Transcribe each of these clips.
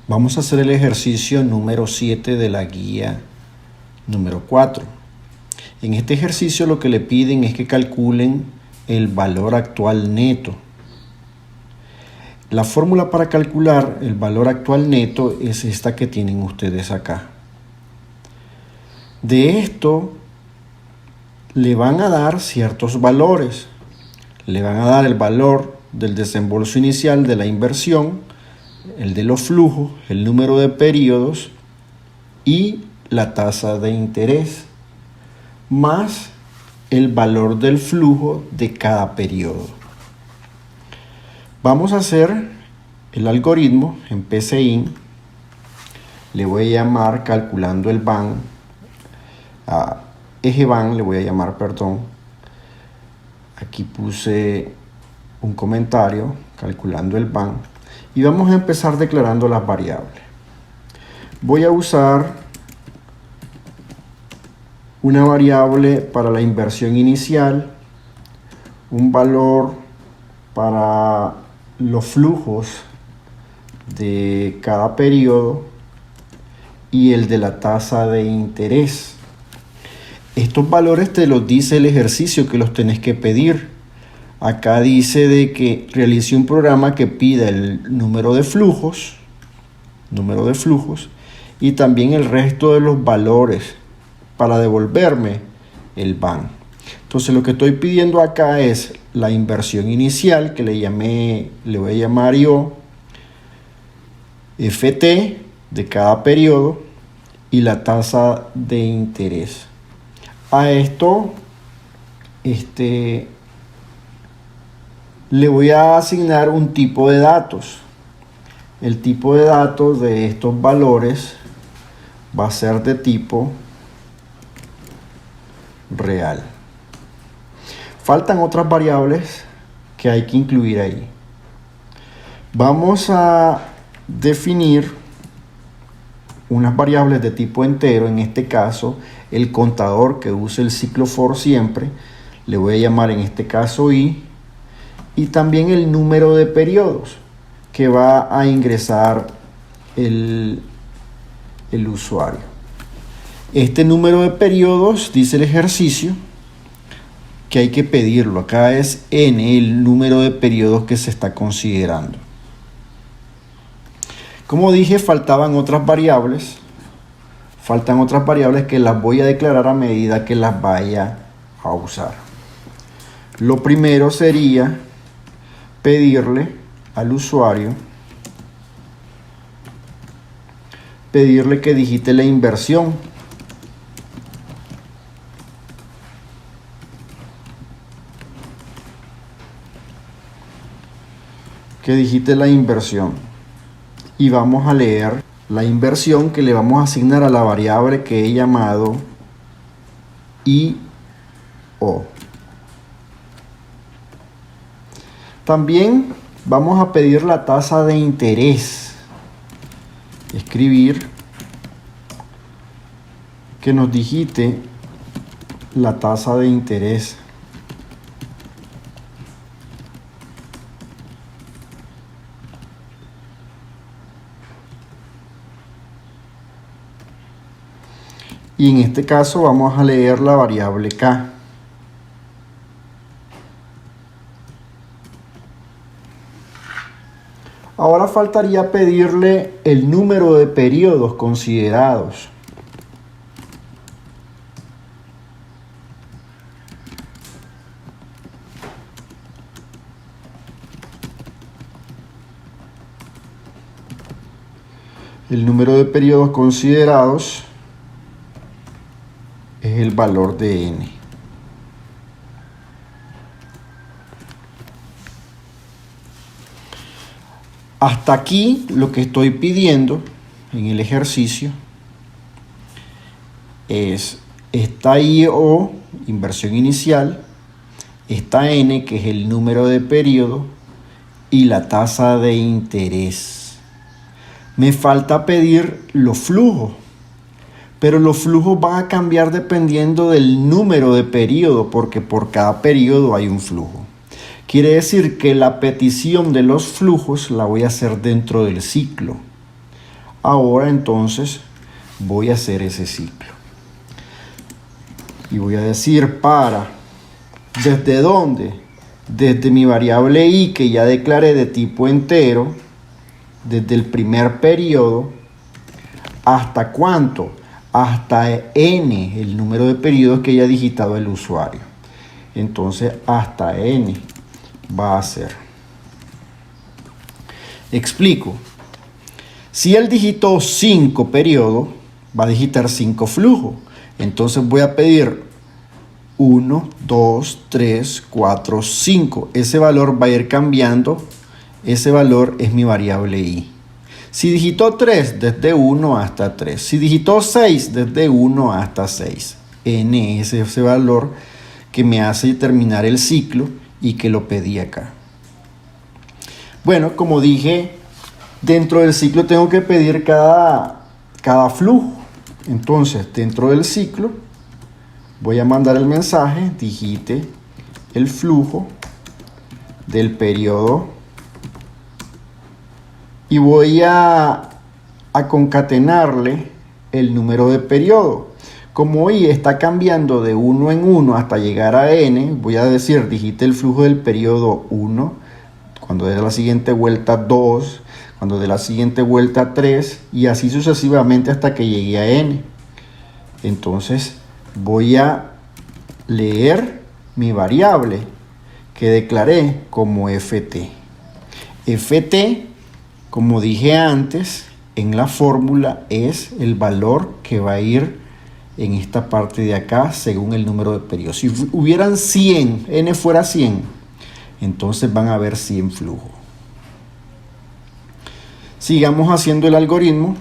Vamos a hacer el ejercicio número 7 de la guía número 4. En este ejercicio lo que le piden es que calculen el valor actual neto. La fórmula para calcular el valor actual neto es esta que tienen ustedes acá. De esto le van a dar ciertos valores. Le van a dar el valor del desembolso inicial de la inversión, el de los flujos, el número de periodos y la tasa de interés, más el valor del flujo de cada periodo. Vamos a hacer el algoritmo en PCIN. Le voy a llamar calculando el BAN, a eje BAN le voy a llamar, perdón. Aquí puse un comentario, calculando el BAN. Y vamos a empezar declarando las variables. Voy a usar una variable para la inversión inicial, un valor para los flujos de cada periodo y el de la tasa de interés. Estos valores te los dice el ejercicio que los tenés que pedir. Acá dice de que realice un programa que pida el número de flujos y también el resto de los valores para devolverme el BAN. Entonces lo que estoy pidiendo acá es la inversión inicial, que le voy a llamar yo FT de cada periodo, y la tasa de interés. A esto le voy a asignar un tipo de datos. El tipo de datos de estos valores va a ser de tipo real. Faltan otras variables que hay que incluir ahí. Vamos a definir unas variables de tipo entero, en este caso el contador que use el ciclo for siempre, le voy a llamar en este caso i, y también el número de periodos que va a ingresar el usuario. Este número de periodos, dice el ejercicio, que hay que pedirlo. Acá es n, el número de periodos que se está considerando. Como dije, faltan otras variables que las voy a declarar a medida que las vaya a usar. Lo primero sería pedirle al usuario, que digite la inversión. Y vamos a leer la inversión que le vamos a asignar a la variable que he llamado IO. También vamos a pedir la tasa de interés. Escribir que nos digite la tasa de interés. Y en este caso vamos a leer la variable K. Ahora faltaría pedirle el número de periodos considerados. El número de periodos considerados es el valor de n. Hasta aquí lo que estoy pidiendo en el ejercicio es esta IO, inversión inicial, esta n, que es el número de periodo, y la tasa de interés. Me falta pedir los flujos, pero los flujos van a cambiar dependiendo del número de periodo, porque por cada periodo hay un flujo. Quiere decir que la petición de los flujos la voy a hacer dentro del ciclo. Ahora entonces voy a hacer ese ciclo. Y voy a decir ¿desde dónde? Desde mi variable i que ya declaré de tipo entero, desde el primer periodo, ¿hasta cuánto? Hasta n, el número de periodos que haya digitado el usuario. Entonces hasta n va a ser. Explico. Si él digitó 5 periodos, va a digitar 5 flujos. Entonces voy a pedir 1, 2, 3, 4, 5. Ese valor va a ir cambiando. Ese valor es mi variable i. Si digitó 3, desde 1 hasta 3. Si digitó 6, desde 1 hasta 6. N es ese valor que me hace terminar el ciclo y que lo pedí acá. Bueno, como dije, dentro del ciclo tengo que pedir cada flujo. Entonces, dentro del ciclo, voy a mandar el mensaje, digite el flujo del periodo y voy a concatenarle el número de periodo. Como i está cambiando de 1 en 1 hasta llegar a n, voy a decir, digite el flujo del periodo 1, cuando dé la siguiente vuelta 2, cuando dé la siguiente vuelta 3, y así sucesivamente hasta que llegue a n. Entonces voy a leer mi variable que declaré como ft. ft, como dije antes, en la fórmula es el valor que va a ir en esta parte de acá según el número de periodos. Si hubieran 100, n fuera 100, entonces van a haber 100 flujos. Sigamos haciendo el algoritmo.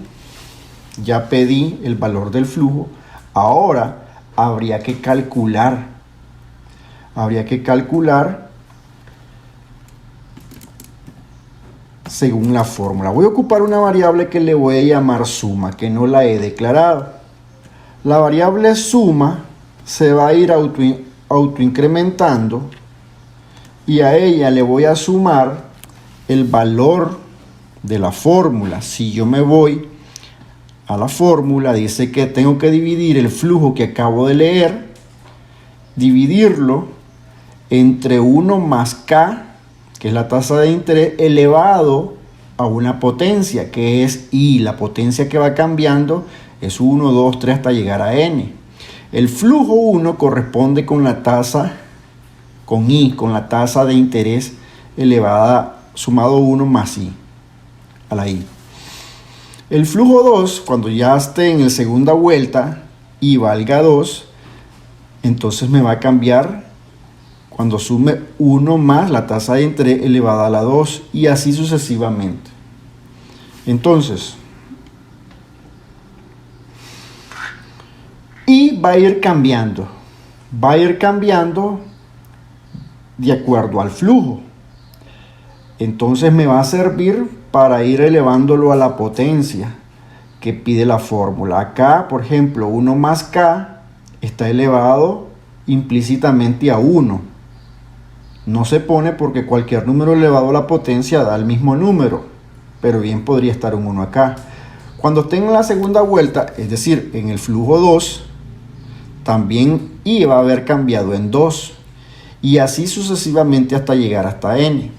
Ya pedí el valor del flujo. Ahora habría que calcular. Según la fórmula. Voy a ocupar una variable que le voy a llamar suma, que no la he declarado. La variable suma se va a ir autoincrementando y a ella le voy a sumar el valor de la fórmula. Si yo me voy a la fórmula, dice que tengo que dividir el flujo que acabo de leer, dividirlo entre 1 más k, que es la tasa de interés, elevado a una potencia, que es i. La potencia que va cambiando es 1, 2, 3 hasta llegar a n. El flujo 1 corresponde con la tasa, con i, con la tasa de interés elevada, sumado 1 más i, a la i. El flujo 2, cuando ya esté en la segunda vuelta y valga 2, entonces me va a cambiar cuando sume 1 más la tasa de interés elevada a la 2 y así sucesivamente. Entonces, y va a ir cambiando de acuerdo al flujo. Entonces me va a servir para ir elevándolo a la potencia que pide la fórmula. Acá, por ejemplo, 1 más k está elevado implícitamente a 1. No se pone porque cualquier número elevado a la potencia da el mismo número, pero bien podría estar un 1 acá. Cuando esté en la segunda vuelta, es decir, en el flujo 2, también i va a haber cambiado en 2 y así sucesivamente hasta llegar hasta n.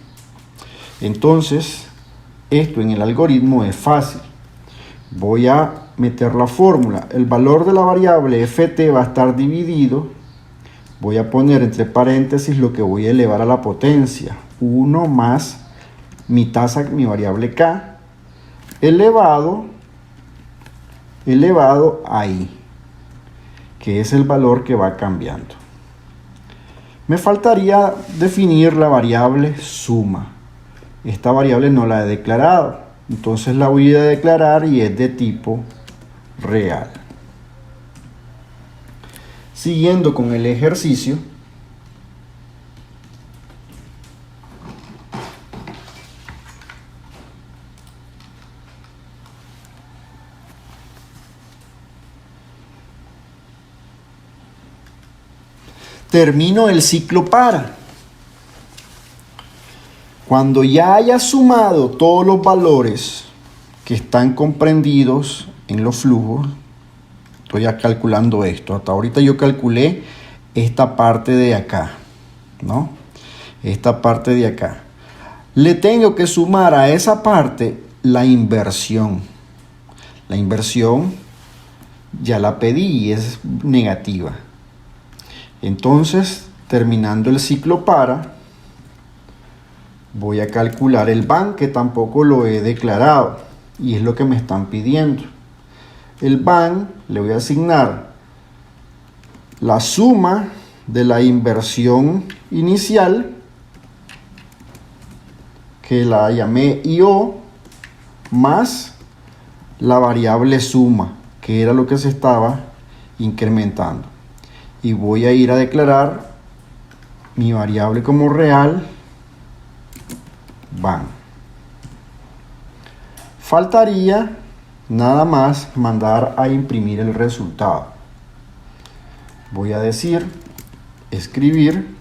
Entonces, esto en el algoritmo es fácil. Voy a meter la fórmula. El valor de la variable ft va a estar dividido. Voy a poner entre paréntesis lo que voy a elevar a la potencia. 1 más mi tasa, mi variable k, elevado a i, que es el valor que va cambiando. Me faltaría definir la variable suma. Esta variable no la he declarado, entonces la voy a declarar y es de tipo real. Siguiendo con el ejercicio, termino el ciclo para. Cuando ya haya sumado todos los valores que están comprendidos en los flujos. Estoy ya calculando esto. Hasta ahorita yo calculé esta parte de acá, ¿no? Esta parte de acá. Le tengo que sumar a esa parte la inversión. La inversión ya la pedí y es negativa. Entonces, terminando el ciclo para, voy a calcular el BAN, que tampoco lo he declarado y es lo que me están pidiendo. El BAN le voy a asignar la suma de la inversión inicial, que la llamé IO, más la variable suma, que era lo que se estaba incrementando. Y voy a ir a declarar mi variable como real, BAN. Faltaría nada más mandar a imprimir el resultado. Voy a decir, escribir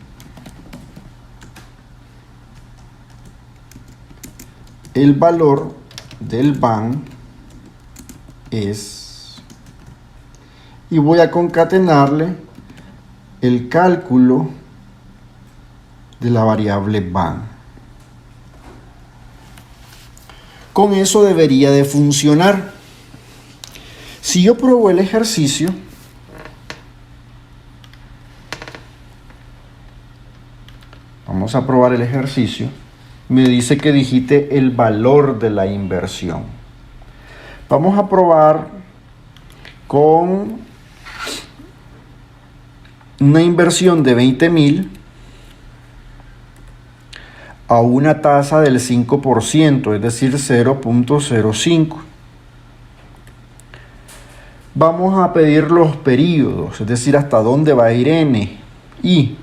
el valor del BAN es, y voy a concatenarle el cálculo de la variable BAN. Con eso debería de funcionar. Si yo pruebo el ejercicio, vamos a probar el ejercicio, me dice que digite el valor de la inversión. Vamos a probar con una inversión de 20.000 a una tasa del 5%, es decir, 0.05. Vamos a pedir los periodos, es decir, hasta dónde va a ir n. Y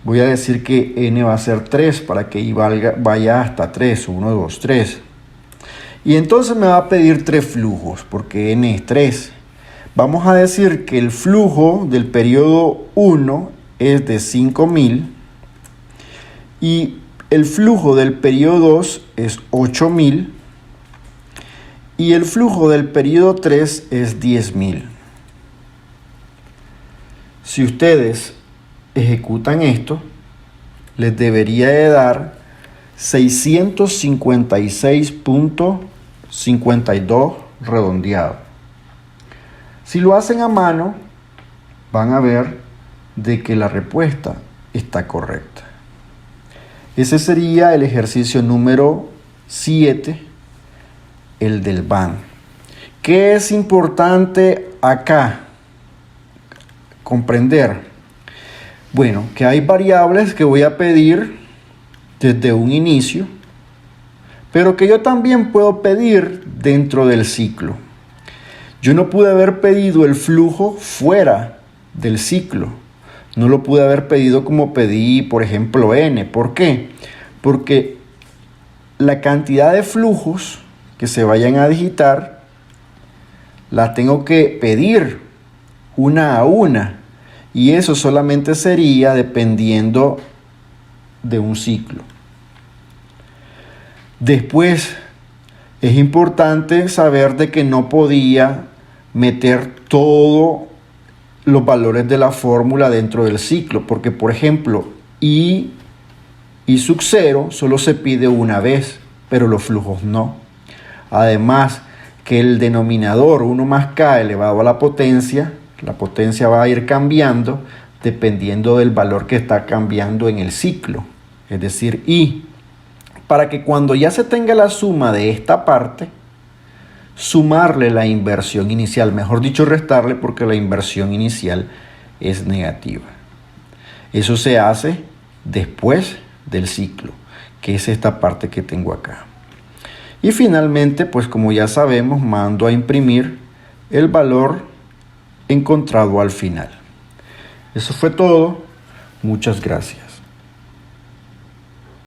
voy a decir que n va a ser 3 para que I vaya hasta 3, 1, 2, 3. Y entonces me va a pedir 3 flujos, porque n es 3. Vamos a decir que el flujo del periodo 1 es de 5.000 y el flujo del periodo 2 es 8.000 y el flujo del periodo 3 es 10.000. Si ustedes ejecutan esto, les debería de dar 656.52 redondeado. Si lo hacen a mano, van a ver de que la respuesta está correcta. Ese sería el ejercicio número 7, el del BAN. ¿Qué es importante acá comprender? Bueno, que hay variables que voy a pedir desde un inicio, pero que yo también puedo pedir dentro del ciclo. Yo no pude haber pedido el flujo fuera del ciclo. No lo pude haber pedido como pedí, por ejemplo, n. ¿Por qué? Porque la cantidad de flujos que se vayan a digitar la tengo que pedir una a una. Y eso solamente sería dependiendo de un ciclo. Después, es importante saber de que no podía meter todos los valores de la fórmula dentro del ciclo, porque por ejemplo, I sub 0 solo se pide una vez, pero los flujos no. Además, que el denominador 1 más k elevado a la potencia va a ir cambiando dependiendo del valor que está cambiando en el ciclo, es decir, I. Para que cuando ya se tenga la suma de esta parte, sumarle la inversión inicial, mejor dicho, restarle, porque la inversión inicial es negativa. Eso se hace después del ciclo, que es esta parte que tengo acá. Y finalmente, pues como ya sabemos, mando a imprimir el valor encontrado al final. Eso fue todo. Muchas gracias.